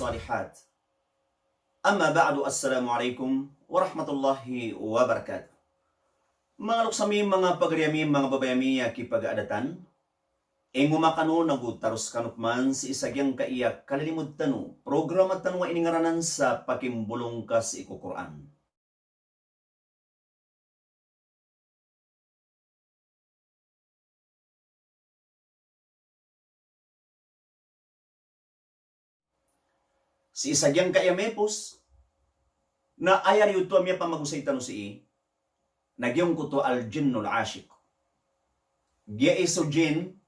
والصالحات. أما بعد السلام عليكم warahmatullahi wabarakatuh. Mga luksami, mga pagriyami, mga babayami, kipag-aadatan, ngumakano nagutaros kanukman si isagyang kaiyak kalilimod tanu, programa tanu wa iningaranan sa pakimbulong ka sa ikukuran. Si isagyang kaiyamepos, na ayar yuto miya pamagusay tanu si nagyong kuto al-jinnul ashik. Gia iso jin,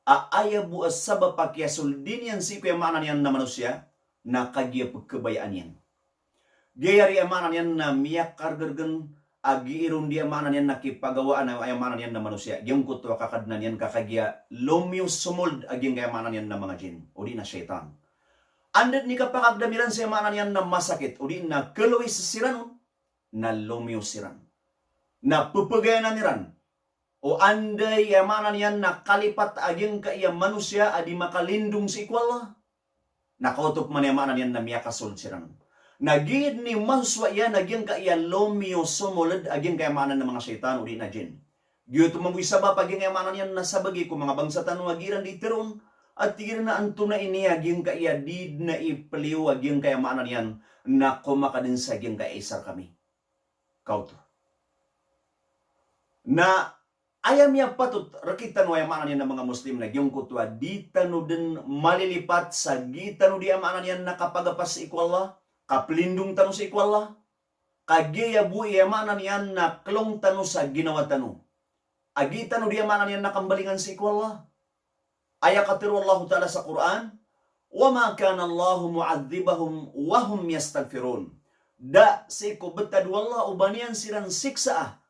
aaya buas saba pakyasul din yan si kuya maanan yan na manusia, na kagya pagkabayaan yan. Gia yari amanan yan na miyak kargargan, agi irun di amanan yan na kipagawaan na amanan yan na manusia. Yung kuto kakadnan yan kakagya, lomiyo sumuld aging kaya amanan yan na mga jin, o di na syaitan. Andad ni kapakagdamiran sa amanan yan na masakit, o di na kalawis siran, na lomiyo siran. Na pupagayanan niran, o anday yamanan yan na kalipat aging kaya manusia adi makalindung si ikwala. Nakautok man yamanan yan na miyakasol siran. Nagid ni maswa yan aging kaya lomio sumulad aging kayamanan ng mga syaitan o di na jin. Giyot mag-isaba paging yamanan yan na sabagi kung mga bangsatan o agiran di teron at tigir na anto na ini aging kaya did na ipaliw aging kayamanan yan na kumakadin sa aging kaisar kami. Kauto. Na ayam ya patut rakitan wa yamanan yan ng mga Muslim na yung kutwa di tanu din malilipat sa gitanu di yamanan yan na kapagapas ikwala, kaplindong tanu sa ikwala, kagiya buhi yamanan yan na klong tanu sa ginawa tanu. Agi tanu di yamanan yan na kambalingan sa ikwala. Aya katiru Allah Ta'ala sa Quran, وَمَا كَانَ اللَّهُ مُعَذِّبَهُمْ وَهُمْ يَسْتَغْفِرُونَ. Da si kubetad wallah ubanian siran siksa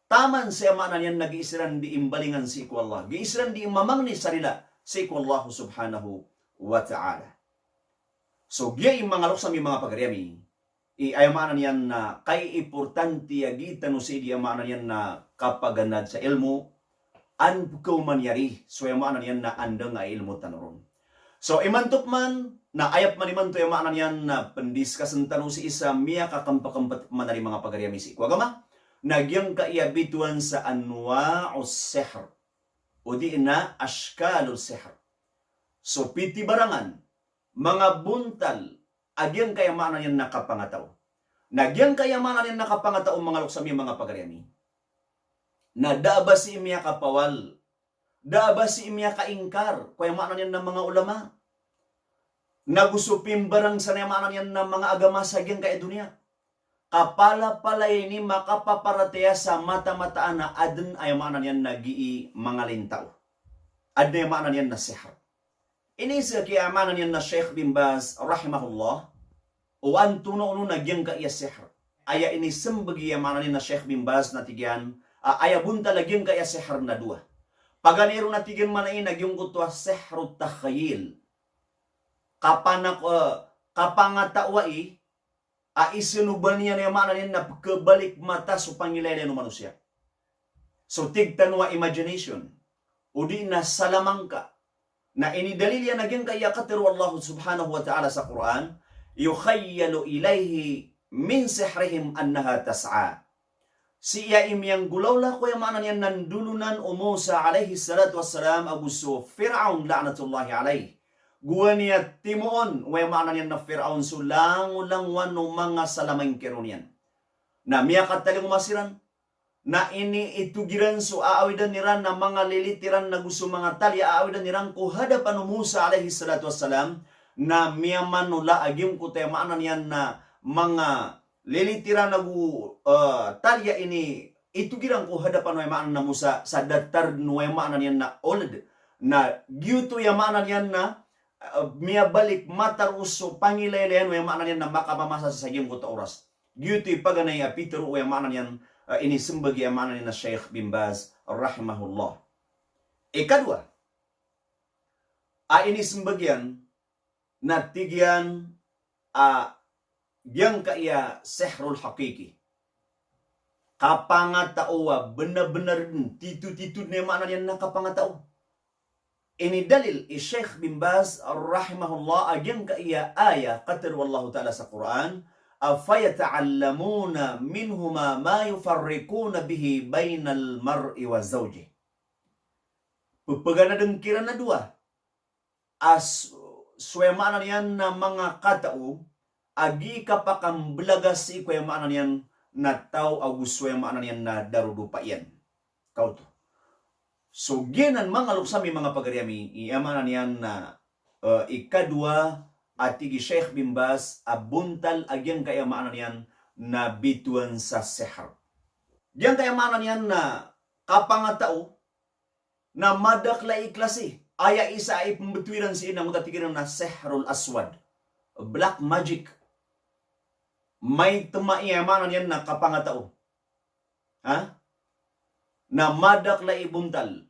taman sa yamanan yan nag-iisiran di imbalingan si iku Allah. Giisiran di imamang ni sarila si iku Allah subhanahu wa ta'ala. So, giyay mga luksami mga pagariyami, ayamanan yan na kay importante agita no si di yamanan yan na kapaganad sa ilmu, an ko manyari. So, yamanan yan na anda nga ilmu tanoron. So, imantok man, na ayap man iman to yamanan yan na pendiskasan tanong si isa, miya kakampak-kampat manari mga pagariyami si iku agama, nagyang kaiyabituan sa anwa'us sihr o di na ashkalul sihr. So piti barangan, mga buntal, agyang kayamanan yan nakapangataw. Nagyang kayamanan yan nakapangataw mga luksami mga pagariyami. Na daaba si imya kapawal, daaba si imya kaingkar, kayamanan yan ng mga ulama. Nagusupim barang sa nayamanan yan ng mga agama sa agyang kaya dunia. Kapala-palay ni makapaparateya sa mata-mataan na adun ay maanan yan nagii mga lintaw. Adun ay maanan yan na sihr. Ini sa kiyamanan yan na Sheikh bin Baz rahimahullah o antuno no nagyang ka iya sihr. Aya ini sembagi yamanan yan na Sheikh bin Baz na tigyan aya bunta lagyang ka iya sihr na dua. Paganiro na tigyan manain nagyang kutwa sihrut takhayil. Kapangatawai isinuban niya na yamanan yan na kebalik mata sa pangilay ng manusia. So tigtanwa imagination. O di na salamangka. Na inidalil yan naging kaya katiru Allah subhanahu wa ta'ala sa Quran, yukhayyalu ilayhi min sihrihim annaha tas'a. Si Iaim yang gulawla ko yamanan yan nandulunan o Musa alayhi salatu wassalam aguso Fir'aun la'natullahi alayhi. Guwa niya Timoon, wayamanan yan na Fir'aun sulang-ulangwan ng mga salamang kerunian. Na miya kataling umasiran, na ini itugiran so aawidan niran na mga lilitiran na gusto mga tali, aawidan niran ko hadapan ng Musa alaihi salatu wassalam, na miya manula agyong kutayamanan yan na mga lilitiran na talya ini itugiran ko hadapan wayamanan na Musa sa datar wayamanan yan na oled, na gyuto yamanan yan na miya balik mataruso pangilailayan way maanan yan na makapamasa sa saging kuta oras. Gyuto'y paganay Peter way maanan yan inisimbagi amanan yan na Sheikh bin Baz rahimahullah. Ikadwa, inisimbagyan na tigyan yang kaya sihrul hakiki. Kapangatao benar-benar titu-titu na maanan yan na kapangatao. Ini dalil Syekh bin Baz rahimahullah agyang kaiya aya qatar wallahu ta'ala sa Quran afayata'allamuna minhuma ma yufarriquna bihi bainal mar'i wa zawji. Pupagana dengkiran na dua as swemanan yan na mga katao agi kapakang belagas si kwemanan yan na tao aguswemanan yan na darudupa yan. Kau to. So, ginan mga luksami mga pagariami, iamanan yan na ikadua at tigi Sheikh bin Baz abuntal agyang kayamanan yan na bituan sa sehar. Diyan kayamanan yan na kapangatao na madakla iklase. Aya isa ay pembetwiran si inang utatikiran na sehrul aswad. Black magic. May iyamanan yan na kapangatao. Ha? Na madakla ibuntal.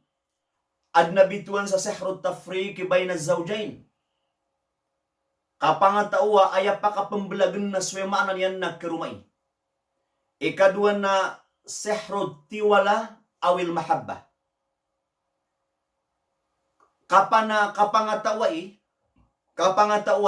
Ad nabituan sa sehrut tafriq bayna zawjain. Kapangatawa ay pakapambelagan na swemanan yan na kerumay. Ikadua na sehrut tiwala awil mahabba. Kapangatawa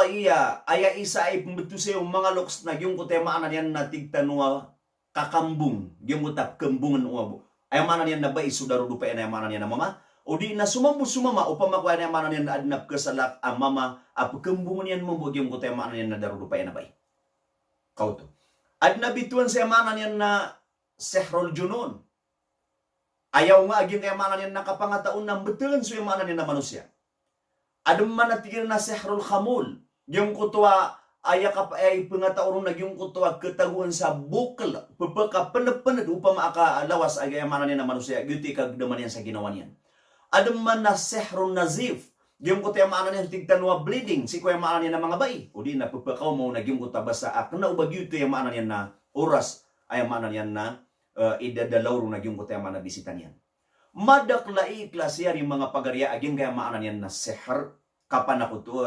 iya aya isa ay pembetusay yung mga loks na yung kutemaan yan na tigtanwa kakambung. Yung kutap kembungan uwabo. Ay manan yan na ba isudaro dupa yan ay manan yan na mama? O di na sumama upama ko yan manan yan na adnap kesalak ang mama apakembungan yan mambog yung kutay manan yan na darudupa yan na ba? Kau to. Adnap bituan sa manan yan na sehrol junun. Ayaw nga aging kaya manan yan na kapangataon na betulan so yung manan yan na manusia. Adam man natigil na sehrol khamul. Yung kutwa ay pengataon na yung kutwa ketaguan sa bukal. Pepeka pened-pened upama aka lawas ay kaya manan yan na manusia. Gitu ikagdaman yan sa ginawan yan. Adam man na sehrun nazif. Yung kutya maanan yan tigtanwa bleeding. Si kuya maanan yan na mga bay. O di na pepekaw mo na yung kutya basa ak. Na ubag yun yung maanan yan na oras. Ay maanan yan na idadalaw na yung kutya maanan bisitan yan. Madaklai klasya yung mga pagarya. Aging kaya maanan yan na seher. Kapan ako to.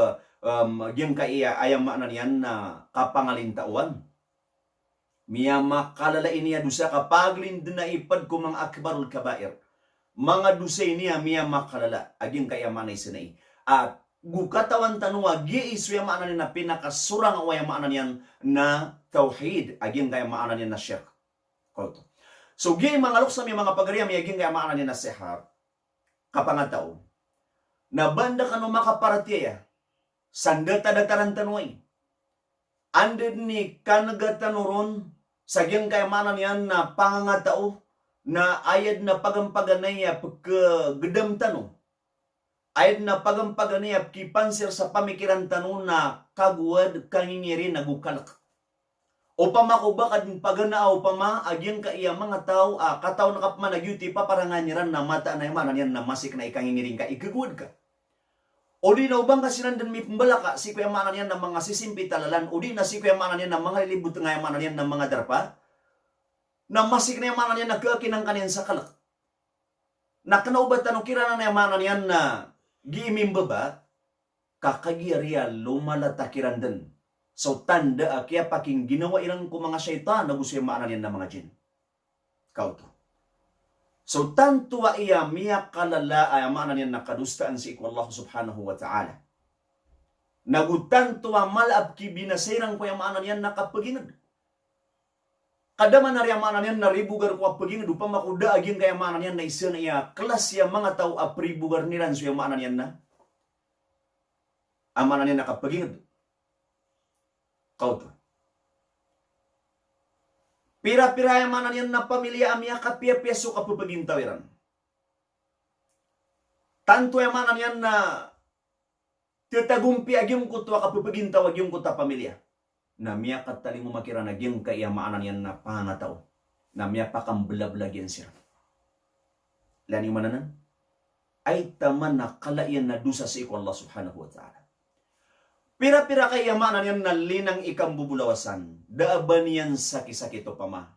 Yung kaya ay maanan yan na kapangalintawan. Miya makalalain niya dusa kapag na ipad ko mga akbarul kabair. Mga dusay niya miya makalala aging kaya manay sinay at gukatawan tanua gi isya maanan na pinakasurang away maanan yan na tauhid aging kaya maanan yan na syirk. So gi mga luksa mi mga pagariya mi aging kaya maanan yan na sehar kapangataw na banda kanu makaparatiya sandata dataran tanuay anded ni kanagatanuron sa aging kaya maanan yan na pangangatao na ayad na pagampaganaya pagkagedam tano. Ayad na pagampaganaya kipansir sa pamikiran tano na kaguad kangingiri nagukalak. Upama ko bakad paganaaw pama agyang kaiya mga tao kataw na kapma nagyuti pa paranganyiran na mata na yaman yan na masik na ikangingiring ka ikaguad ka. O di na ubang kasinan din may pembalaka si kuya manan yan na mga sisimpi talalan o di na si kuya manan yan na mga libut nga yaman yan na mga darpa na masik na yamanan yan nagkakinang kanyan sa kalak. Na kanaubatan o kirana na yamanan yan na giimim baba, kakagiriya lumalatakiran din. So tanda kaya paking ginawa ilang ko mga syaitan na gusto yamanan yan na mga jin. Kauto. So tantua iya miya kalala ay yamanan yan na kadustaan si iku Allah subhanahu wa ta'ala. Nagutantua malab ki binasirang ko yamanan yan na kapaginag. Kadaman na riyamanan yan na ribugar ko apaging dupa makuda aging kaya manan yan na isa na iya kelas ya mga tao apribugar niran so yung manan yan na amanan yan na kapaging kauto. Pira-pira yung manan yan na pamilya amya kapia-pia so kapapaging tawiran. Tanto yung manan yan na titagumpi aging kutwa kapapaging tawag yung kuta pamilya. Na miya katali mo makira na giyang kaiyamaanan yan na pangatao. Na miya pakamblablag yan siya. Lani mananan? Ay taman na kalaian na dusa sa iku Allah subhanahu wa ta'ala. Pira-pira kaiyamaanan yan na linang ikang bubulawasan. Daaban yan sakit-sakit o pama.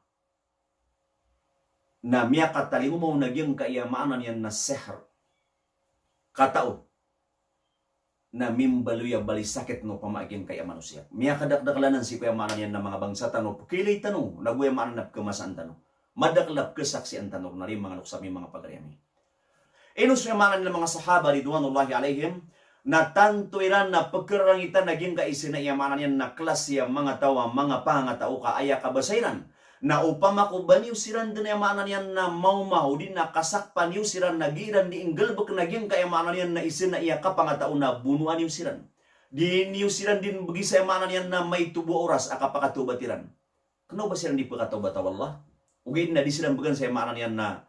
Na miya katali mo na giyang kaiyamaanan yan na seher. Katao. Na mimbaluya balisakit no pamaging kaya manusia. Miya kadakdaklanan si kuya manan yan na mga bangsa tano. Kilay tano. Naguya manan na kemasan tano. Madaklap kesaksian tano. Nari mga luksami mga pagariyami. Inus yung mga mga sahaba ridwanullahi alaihim na tanto iran na pagkarangitan naging kaisina iyamanan yan na klasya mga tawa mga pangatao ka aya kabasairan na upama ko baniw siran din iyamanan yan na mau din na kasakpan niyo siran nagiran di inggalbek naging kayamanan yan na isin na iya kapangatao na bunuan niyo siran di niyo siran din bagi sa iyamanan yan na may tubo oras akapakatubatiran. Kano ba siran di pakatubata wallah? Ugin na di siran bagan sa iyamanan yan na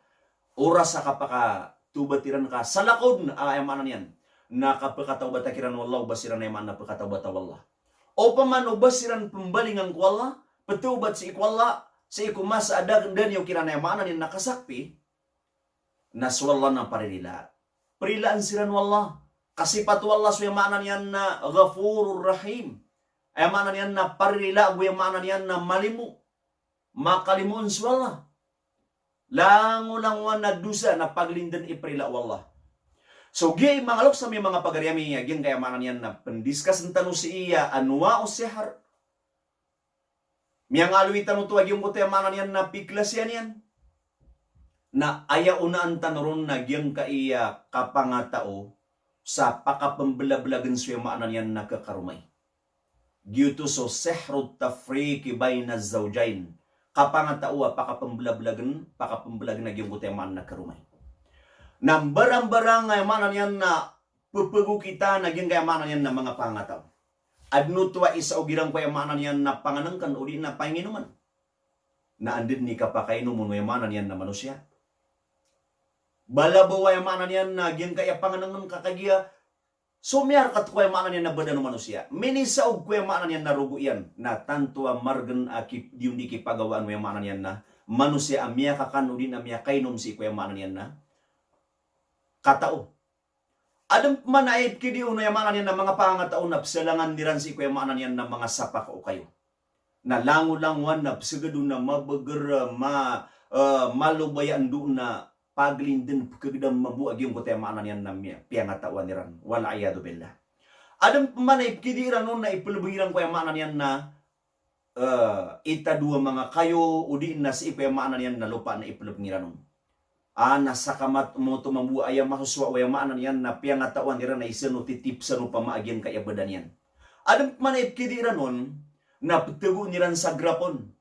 oras akapakatubatiran ka salakod na iyamanan yan na kapakatawbata kiran wallah basiran na yaman na pakatawbata wallah. O paman basiran pembalingan ko Allah, petubat si ikwalla, si ikumas adag dan yung kiran na yaman na nakasakpi, naswalla na parilila. Perilaan siran wallah, kasi patwallah so yamanan yan na ghafurur rahim. Yamanan yan na parilila, yamanan yan na malimu. Makalimun swalla. Langulang na dusa na paglindan iprila wallah. So, gay mga lok sa may mga pagaryami niya, gyan kayamanan yan na pendiskas ng tanong si iya, anwa o sihar. Miyang aluitan mo tuwag yung kutayamanan yan na piklas yan. Na aya unaan tanoron na gyan ka iya kapangatao sa pakapambelablagan sa yamanan yan na kakarumay. Dito so sihrut tafriki bayna zawjain. Kapangatao pakapambelablagan na gyan kutayamanan na karumay. Nang barang-barang ngayamanan yan na pupugo kita naging kayamanan yan na mga pangataw. Adno tuwa isa o girang kayamanan yan na panganangkan o di na panginuman. Na andin ni kapakainom mo ngayamanan yan na manusia. Balabaw kayamanan yan na gyan kaya panganangan kakagiya. Sumiyar kat kayamanan yan na badan ng manusia. Minisaog kayamanan yan na rugo yan. Na tantua margan akip diyon di kipagawaan kayamanan yan na manusia amya kakan o di na amya kainom si kayamanan yan na katao. Adam manaib kidi uno yamanan yan na mga pangatao na psalangan niran si kuya maanan yan na mga sapak o kayo. Na lango-languan na psagado na mabagar malubayan doon na paglindin kagdam mabuag yung kuya maanan yan na piyangatawan niran. Wala ayado billah. Adam manaib kidi iran na ipulubiran kuya maanan yan na itadua mga kayo udi na si kuya maanan yan na lupa na ipulub niran. Nasa kamat mo tumambu ayam masuswa o yamanan yan na piyangatawan nila na isano titipsan o pamaagyan kaya badan yan. Adam manip kidira nun na pagtago nilan sa grapon.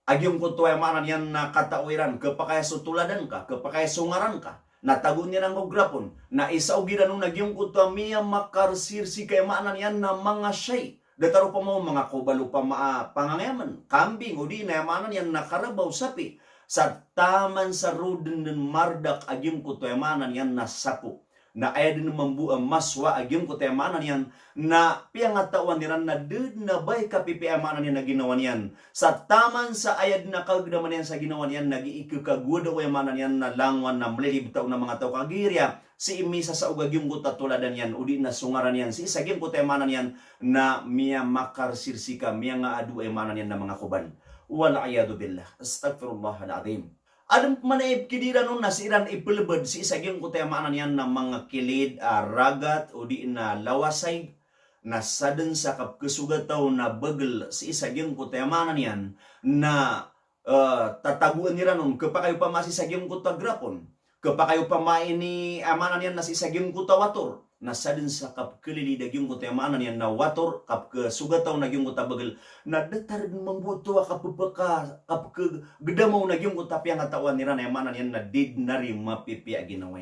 Agyong kunto yamanan yan na katawiran kapakaya sutuladan ka, kapakaya sungaran ka. Natago nilang grapon na isa o giranong nagyong kunto miya makarsirsi kaya maanan yan na mga siyay. Dataro pa mo mga kubalo pa pangangayaman, kambing o di na yamanan yan na karabaw sapi. Sa taman sa ruden ng mardak agyong kutayamanan yan na sapo. Na ay din mambuang maswa agyong kutayamanan yan na piyangatawan niran na dud na bay kapipiyamanan yan na ginawa niyan. Sa taman sa ayad na kagdaman yan sa ginawa niyan nag-iikagwada o yamanan yan na langwan na mlilibtaw na mga tao kagirya. Si imisa sa ugagyong kutatuladan yan udi na sungaran yan. Si isagyong kutayamanan yan na miya makarsirsika miya nga adu ayamanan yan na mga kubal. Wala ayadu billah. Astaghfirullahaladzim. Adam manaib kidira nun nasiran ipulbad si isagyong kutayamanan yan na mga kilid, ragat, o di na lawasay, na sadan sa kapkasugataw na bagel si isagyong kutayamanan yan na tataguan nila nun kapag kayo pa masisagyong kutagrapon, kapag kayo pa maini amanan yan na si isagyong kutawator, na sadan sa kapkalilig yung kutayamanan yan na wator kapkasugataw na yung kutabagal na datar mambuto kapkagdamaw na yung kutapyang katawan nila na yamanan yan na did na rin mapipia ginawa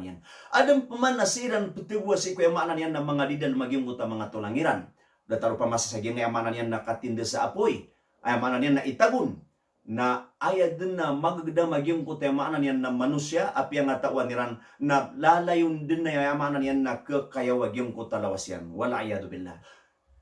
niyan. Adam paman nasiran putiwa si kuyamanan yan na mga didal magyong kuta mga tulangiran. Dataro pa masasagyan na yamanan yan na katinda sa apoy. Ayamanan yan na itagun. Na ayad din na magagdamag yung kutayamanan yan na manusya api ang atawan niran na lalayon din na yamanan yan na kakayawag yung kutalawas yan. Wala ayado billah.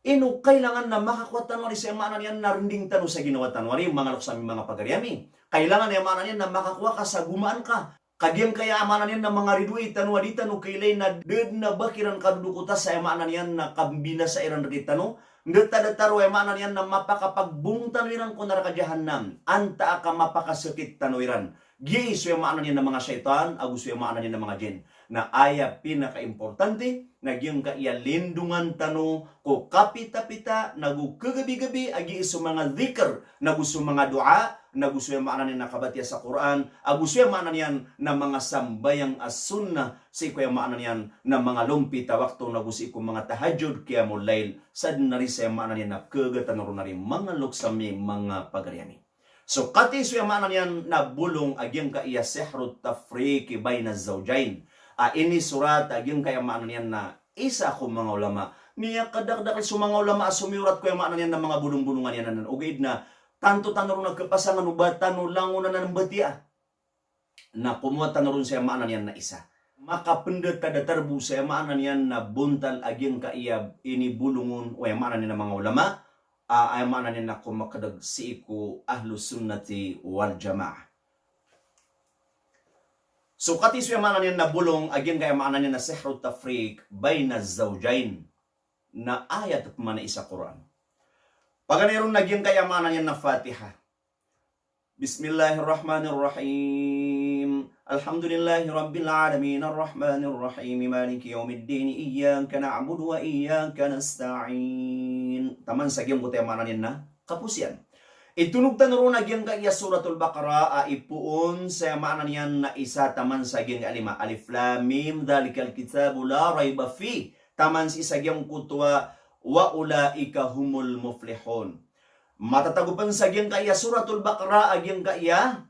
Ino kailangan na makakwatan wali sa yamanan yan na rinding tano sa ginawatan wali mga luksami mga pagaryami. Kailangan na yamanan yan na makakuha ka sa gumaan ka. Kagyang kaya amanan yan na mga ridui tanwa di tano kailay na ded na bakiran kadudukuta sa yamanan yan na kambina sa iran di tano. Ndatadataroy manan yan na mapakapagbung tanuiran ko narakadyahanam. Anta ka mapakasakit tanuiran. Giyis yung maanan yan ng mga syaitan, agus yung maanan yan ng mga jin. Na aya pinaka-importante, nagyang kaya lindungan tano ko kapita-pita nagu kagabi-gabi agi isu mga dhikr nagu su mga dua nagu su maanan na nakabatiya sa Quran agu su maanan yan na mga sambayang as-sunnah si kuya maanan yan na mga lumpi tawakto nagu si ko mga tahajjud qiyamul lail sad nari sa maanan yan na kagatan nari mga luksami mga pagaryani. So kati su maanan yan na bulong agyang kaya sihrut tafriqi bayna zawjain. Ini surat agyang kaya maanan yan na isa ko mga ulama niya kadagdag su mga ulama sumiurat ko yung maanan yan na mga bulong-bulungan yan na ugid na tanto tanong nagkapasangan ubatan no lango na ng batia na kumuha tanong sa maanan yan na isa makapendet tada terbu sa maanan yan na buntal agyang kaya ini bulungon o yung maanan yan na mga ulama ay maanan yan na kumakadag si iku ahlus sunnati wal jamaah. So kati suya maanan yan na bulong agyang kaya maanan yan na sihrut tafriq bayna zawjain na ayat man isa Quran. Paganayon nagyang kaya maanan yan na Fatiha. Bismillahirrahmanirrahim. Alhamdulillahi rabbil alamin arrahmanirrahim maliki yaumiddin iyyaka na'budu wa iyyaka nasta'in. Taman sa gyang kutaya maanan yan na kapusyan. Itunog tanuro nagyang kaya suratul Baqarah ipuon sa maanan yan na isa taman sa gyang alima alif lam mim dhalikal kitabu la raiba fi taman si isa gyang kutwa wa ulaika humul muflihun. Matatagupan sa gyang kaya suratul Baqarah agyang kaya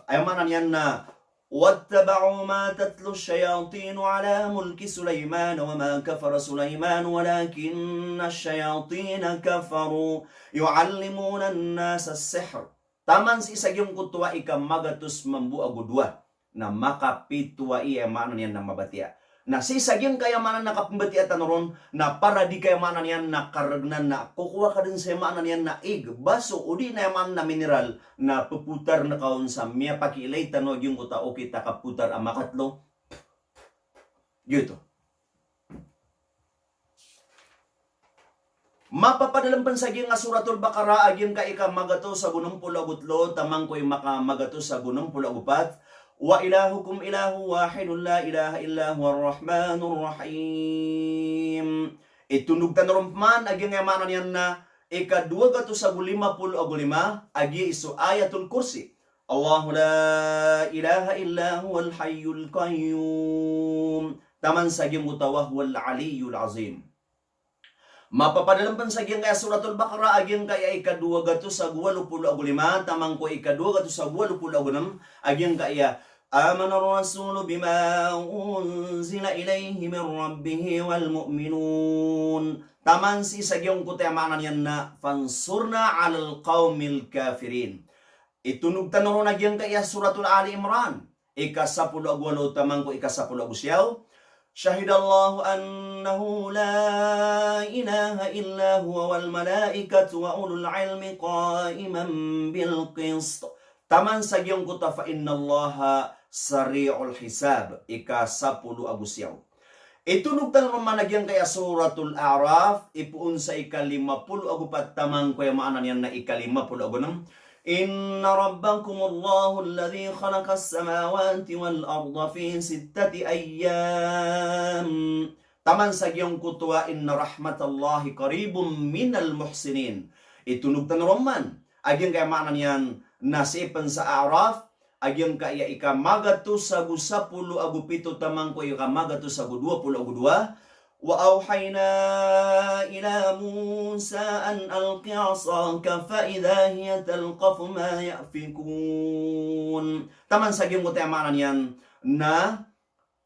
ay maanan yan na واتبعوا ما تتلو الشياطين على ملك سليمان وما كفر سليمان ولكن الشياطين كفروا يعلمون الناس السحر. Taman si isa yung kutwa ika magatus mambuag gudwa na makapitwa iya maanan yan na mabatia. Na si isa yung kaya maanan nakapambatia tanoron na para di kaya maanan yan na karagnan na kukuha ka din sa maanan yan na ig baso o di na yaman na mineral na puputar na kaon sa miya pakilay tanog yung kuta o kita kaputar ang makatlo. Yuto. Mapapadalampan sa nga suratul Baqarah aging ka ika magato sa 70 tamang ko'y makamagato sa 74 wa ilahukum ilahu wahidun la ilaha illa huwa ar-rahmanur rahim. Itunog tanong man aging yamanan yan na ikadua gato sa 55 agi isu ayatul kursi. Allahu la ilaha illa huwal hayyul qayyum. Taman sa gyung mutawah wal aliyul azim. Mapapadalampan sa gyung kaya suratul Baqarah aging kaya ikadua gato sa 85 tamang ko ikadua gato sa 86 aging kaya آمن الرسول بما أنزل إليه من ربه والمؤمنون. Taman si sagyong kutayamanan yan na fansurna alal qawmil kafirin. Itunog tanong nagyang kaya suratul Ali Imran. Ika-10 agwalo tamang ko ika-10 agusyaw. Syahidallahu annahu la ilaha illa huwa wal malaikatu wa ulul ilmi qaiman bil qist. Taman sagyong kuta fa innallaha sari'ul hisab. Ika-10 agusyaw. Itunog tanong managyang kaya suratul A'raf. Ipuun sa ika-50 agupat tamang kaya maanan yan na ika-50 agunam. Inna rabbakumullahu alladhi khalaqas samawati wal arda fi 6 ayyam. Taman sagyong kutwa inna rahmatallahi qaribum minal muhsinin. Itunog tanong man agyang kaya maanan yan nasipan sa A'raf agyang kaya ika magato sa 10 agupito tamang ko ika magato sa 20 agudua wa auhayna ila Musa an alqi 'asaka fa idha hiya talqafu ma yafikun. Taman sa gyung utamanan yan na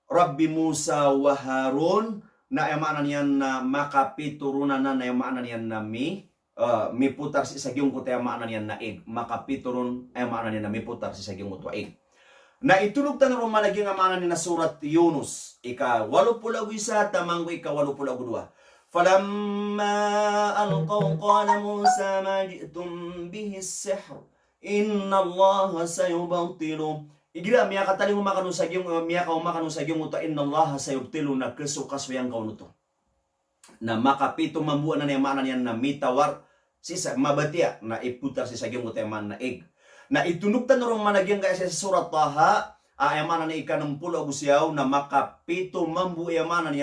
Rabbi Musa wa Harun na emanan yan na makapiturunan na emanan yan na miputar si sagyong kutaya maanan yan na ig makapituron ay maanan yan na miputar si sagyong kutwa ig na itulog tanong malaging amanan na surat Yunus ika-81 tamang ika-82 falamma alqaw qala Musa ma ji'tum bihi as-sihr inna Allaha sayubtilu. Igira miya kataling umakano sagyong miya ka umakano sagyong kutwa inna Allaha sayubtilu na kesukasuyang kaunuto na makapito mambuan na maanan yan na mitawar sisa mabatia na iputar si sagyong uteman na ig. Na itunog tanong managyang kaya sa surat Taha ayamanan ni ikanampulo agusyaw na makapito mambu ayamanan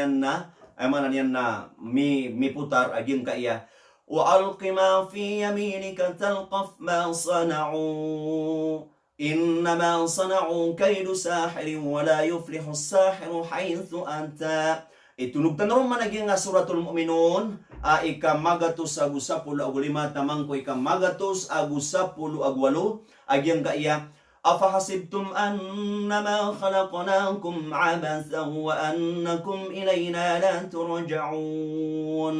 yan na mi putar aging kaiya. وَأَلْقِ مَا فِي يَمِينِكَ تَلْقَفْ مَا صَنَعُوا إِنَّمَا صَنَعُوا كَيْدُ سَاحِرٍ وَلَا يُفْلِحُ السَّاحِرُ حَيْثُ أَتَى. Itunugtan ron managing nga suratul mu'minun, ikamagatos agusapul agulima tamang ko ikamagatos agusapul agwalo, agyang kaiya, أَفَحَسِبْتُمْ أَنَّمَا خَلَقْنَاكُمْ عَبَثًا وَأَنَّكُمْ إِلَيْنَا لَا تُرْجَعُونَ.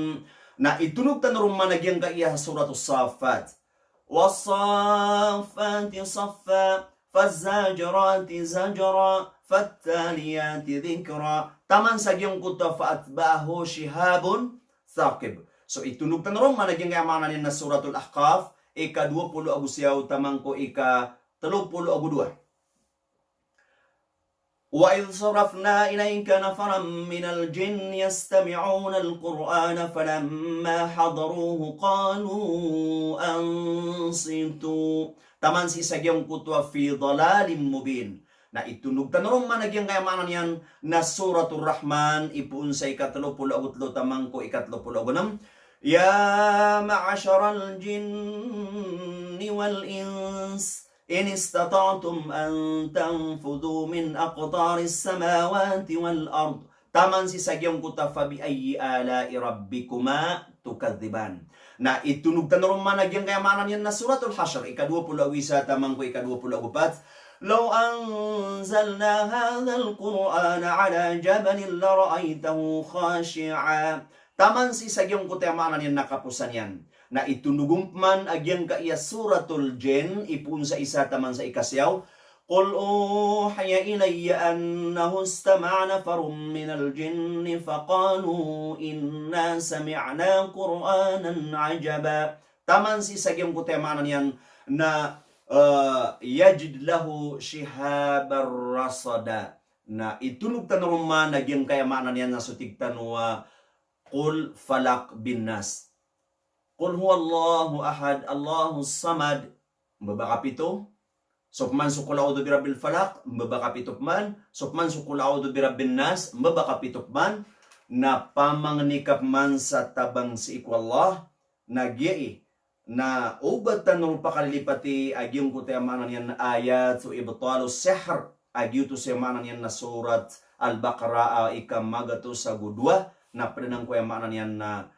Na itunugtan ron managing kaiya suratul safat. وَالصَّافَّاتِ صَفًّا فَالزَّاجِرَاتِ زَجْرًا فَالتَّالِيَاتِ ذِكْرًا. Taman sa giyong kuta فَأَتْبَعَهُ شِهَابٌ ثَاقِبٌ. So itunugtan ron managing kayamanan na suratul Ahqaf, ika-20 agusyaw tamang ko ika-30 agudua. وَإِذْ صَرَفْنَا إِلَيْكَ نَفَرًا مِنَ الْجِنِّ يَسْتَمِعُونَ الْقُرْآنَ فَلَمَّا حَضَرُوهُ قَالُوا أَنصِتُوا. Taman si sagyong kutwa fi dhalalim mubin. Na itunugtan ron managing kayamanan yan na suratul Rahman, ipuun sa ika-30 agutlo tamang ko ika-30 agunam. Ya ma'asharal jinni wal ins إن استطعتم أن تنفذوا من أقطار السماوات والأرض. Taman si sagyong kuta fabiayyi ala'i rabbikuma tukadhiban. Na itunugtan ron managing kayamanan yan na suratul Hashr, ika-20 agwisa tamang ko ika-20 agupat. لو أنزلنا هذا القرآن على جبل لرأيته خاشعا. Taman si sagyong kuta yamanan yan nakapusan yan. Na itunugum man agyang kaiya suratul Jin, ipun sa isa taman sa ikasyaw. Qul uhiya ilayya annahu istama'a nafarun minal jinni faqalu inna sami'na qur'anan ajaba. Taman si sagyong kutemanan yan na yajid lahu shihabar rasada. Na itunugtan ruman agyang kayamanan yan na sutigtan wa qul falak bin nas. Qul huwallahu ahad, Allahu samad, mbaba kapito. Sopman sukul a'udhu birabbil falak, mbaba kapito man. Sopman sukul a'udhu birabbin nas, mbaba kapito man. Na pamangnikap man sa tabang si ikwallah, nagyai, na ubatan nung pakalipati, agyong kutayamanan yan na ayat, so ibtalu sihr, agyuto siyamanan yan na surat Al-Baqarah, ikamagato sa gudwa, na prenang kuyamanan yan na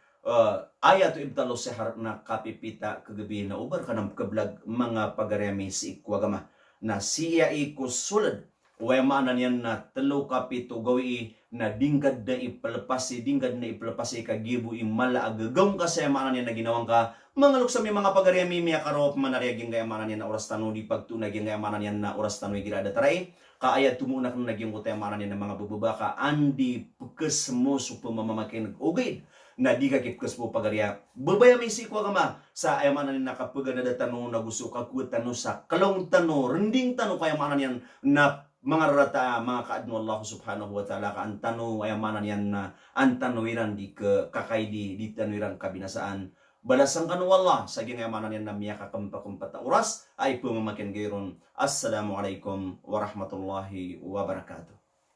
ayat ibtalo sihar na kapipita kagabi na ubar kanang kablag mga pagaremi si ikwagama na siya ikusulad way maanan yan na telo kapito gawi na dingkad na ipalapasi kagibo imala agagawng kasi maanan yan na ginawang ka mga luksami mga pagaremi miya karop manariyaging kaya maanan yan na oras tano di pagtunaging kaya maanan yan na oras tano girada taray kaayat tumunak na naging kutay maanan yan na mga bububaka andi pagkas mo so pumamamakin ugid na di ka kipkas po pagarya. Babaya may sikwa kama sa ayamanan na kapag na tano na gusto kakuat tano sa kalong tano, rending tano kaya manan yan na mga rata, mga kaadno Allah subhanahu wa ta'ala ka antano ayamanan yan na antanoiran di ke kakaydi di tanoiran kabinasaan. Balasang kanu Allah sa ginayamanan yan na miya kakampa-kumpat oras ay pumamakin gayron. Assalamualaikum warahmatullahi wabarakatuh.